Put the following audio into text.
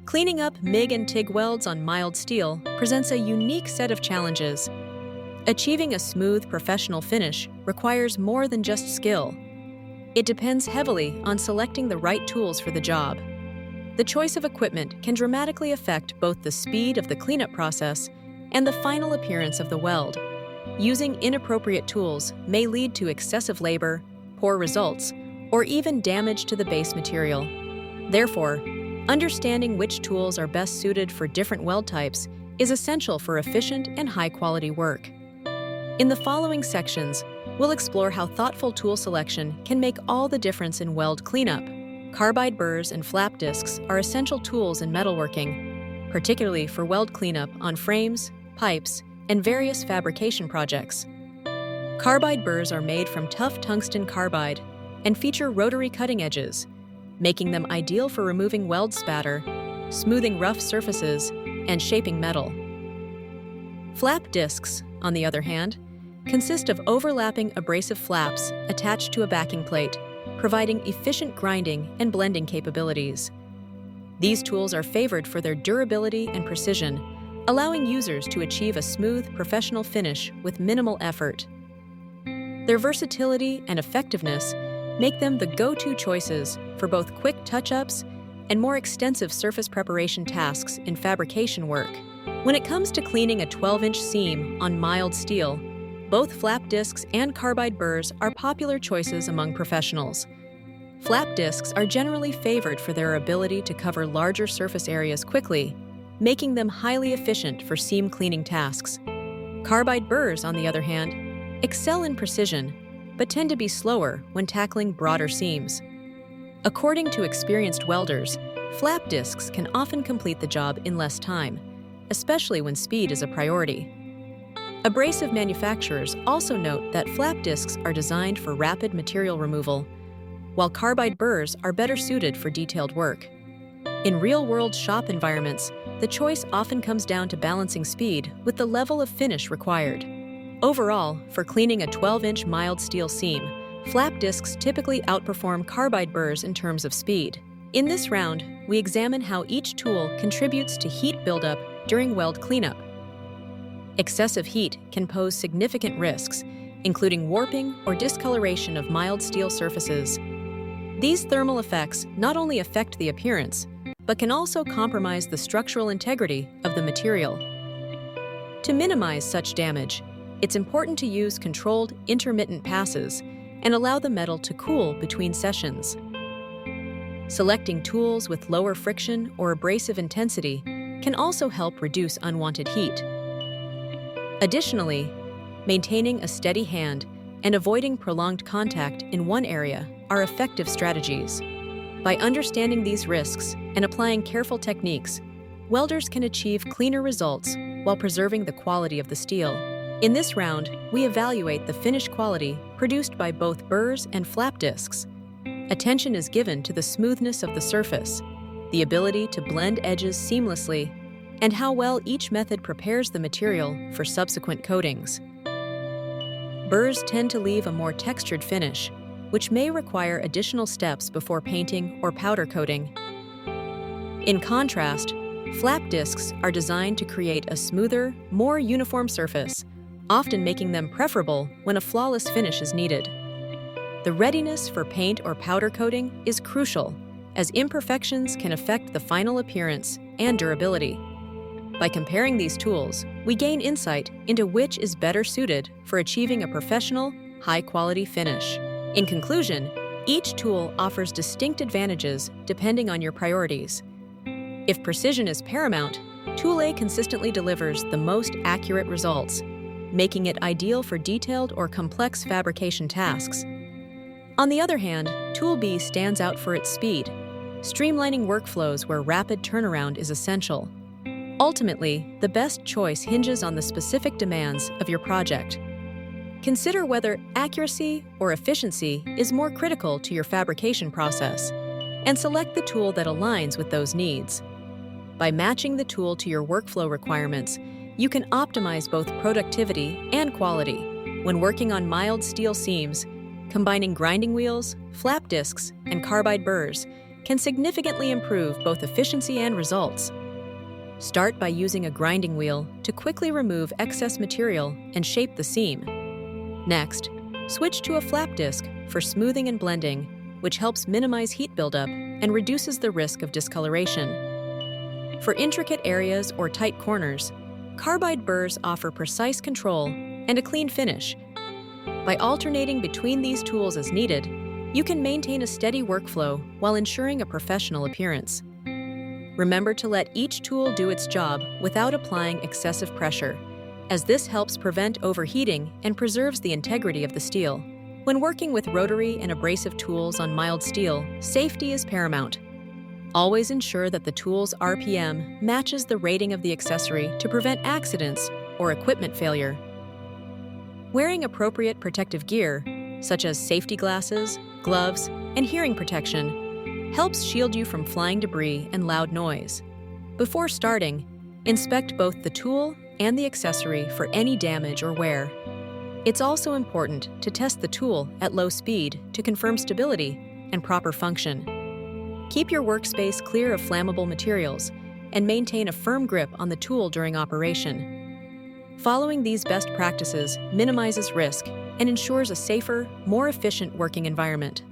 Cleaning up MIG and TIG welds on mild steel presents a unique set of challenges. Achieving a smooth, professional finish requires more than just skill. It depends heavily on selecting the right tools for the job. The choice of equipment can dramatically affect both the speed of the cleanup process and the final appearance of the weld. Using inappropriate tools may lead to excessive labor, poor results, or even damage to the base material. Therefore, understanding which tools are best suited for different weld types is essential for efficient and high-quality work. In the following sections, we'll explore how thoughtful tool selection can make all the difference in weld cleanup. Carbide burrs and flap discs are essential tools in metalworking, particularly for weld cleanup on frames, pipes, and various fabrication projects. Carbide burrs are made from tough tungsten carbide and feature rotary cutting edges, making them ideal for removing weld spatter, smoothing rough surfaces, and shaping metal. Flap discs, on the other hand, consist of overlapping abrasive flaps attached to a backing plate, providing efficient grinding and blending capabilities. These tools are favored for their durability and precision, allowing users to achieve a smooth, professional finish with minimal effort. Their versatility and effectiveness make them the go-to choices for both quick touch-ups and more extensive surface preparation tasks in fabrication work. When it comes to cleaning a 12-inch seam on mild steel, both flap discs and carbide burrs are popular choices among professionals. Flap discs are generally favored for their ability to cover larger surface areas quickly, making them highly efficient for seam cleaning tasks. Carbide burrs, on the other hand, excel in precision, but tend to be slower when tackling broader seams. According to experienced welders, flap discs can often complete the job in less time, especially when speed is a priority. Abrasive manufacturers also note that flap discs are designed for rapid material removal, while carbide burrs are better suited for detailed work. In real-world shop environments, the choice often comes down to balancing speed with the level of finish required. Overall, for cleaning a 12-inch mild steel seam, flap discs typically outperform carbide burrs in terms of speed. In this round, we examine how each tool contributes to heat buildup during weld cleanup. Excessive heat can pose significant risks, including warping or discoloration of mild steel surfaces. These thermal effects not only affect the appearance, but can also compromise the structural integrity of the material. To minimize such damage, it's important to use controlled, intermittent passes and allow the metal to cool between sessions. Selecting tools with lower friction or abrasive intensity can also help reduce unwanted heat. Additionally, maintaining a steady hand and avoiding prolonged contact in one area are effective strategies. By understanding these risks and applying careful techniques, welders can achieve cleaner results while preserving the quality of the steel. In this round, we evaluate the finish quality produced by both burrs and flap discs. Attention is given to the smoothness of the surface, the ability to blend edges seamlessly, and how well each method prepares the material for subsequent coatings. Burrs tend to leave a more textured finish, which may require additional steps before painting or powder coating. In contrast, flap discs are designed to create a smoother, more uniform surface, often making them preferable when a flawless finish is needed. The readiness for paint or powder coating is crucial, as imperfections can affect the final appearance and durability. By comparing these tools, we gain insight into which is better suited for achieving a professional, high-quality finish. In conclusion, each tool offers distinct advantages depending on your priorities. If precision is paramount, Tool A consistently delivers the most accurate results, making it ideal for detailed or complex fabrication tasks. On the other hand, Tool B stands out for its speed, streamlining workflows where rapid turnaround is essential. Ultimately, the best choice hinges on the specific demands of your project. Consider whether accuracy or efficiency is more critical to your fabrication process, and select the tool that aligns with those needs. By matching the tool to your workflow requirements, you can optimize both productivity and quality. When working on mild steel seams, combining grinding wheels, flap discs, and carbide burrs can significantly improve both efficiency and results. Start by using a grinding wheel to quickly remove excess material and shape the seam. Next, switch to a flap disc for smoothing and blending, which helps minimize heat buildup and reduces the risk of discoloration. For intricate areas or tight corners, Carbide burrs offer precise control and a clean finish. By alternating between these tools as needed, you can maintain a steady workflow while ensuring a professional appearance. Remember to let each tool do its job without applying excessive pressure, as this helps prevent overheating and preserves the integrity of the steel. When working with rotary and abrasive tools on mild steel, safety is paramount. Always ensure that the tool's RPM matches the rating of the accessory to prevent accidents or equipment failure. Wearing appropriate protective gear, such as safety glasses, gloves, and hearing protection, helps shield you from flying debris and loud noise. Before starting, inspect both the tool and the accessory for any damage or wear. It's also important to test the tool at low speed to confirm stability and proper function. Keep your workspace clear of flammable materials and maintain a firm grip on the tool during operation. Following these best practices minimizes risk and ensures a safer, more efficient working environment.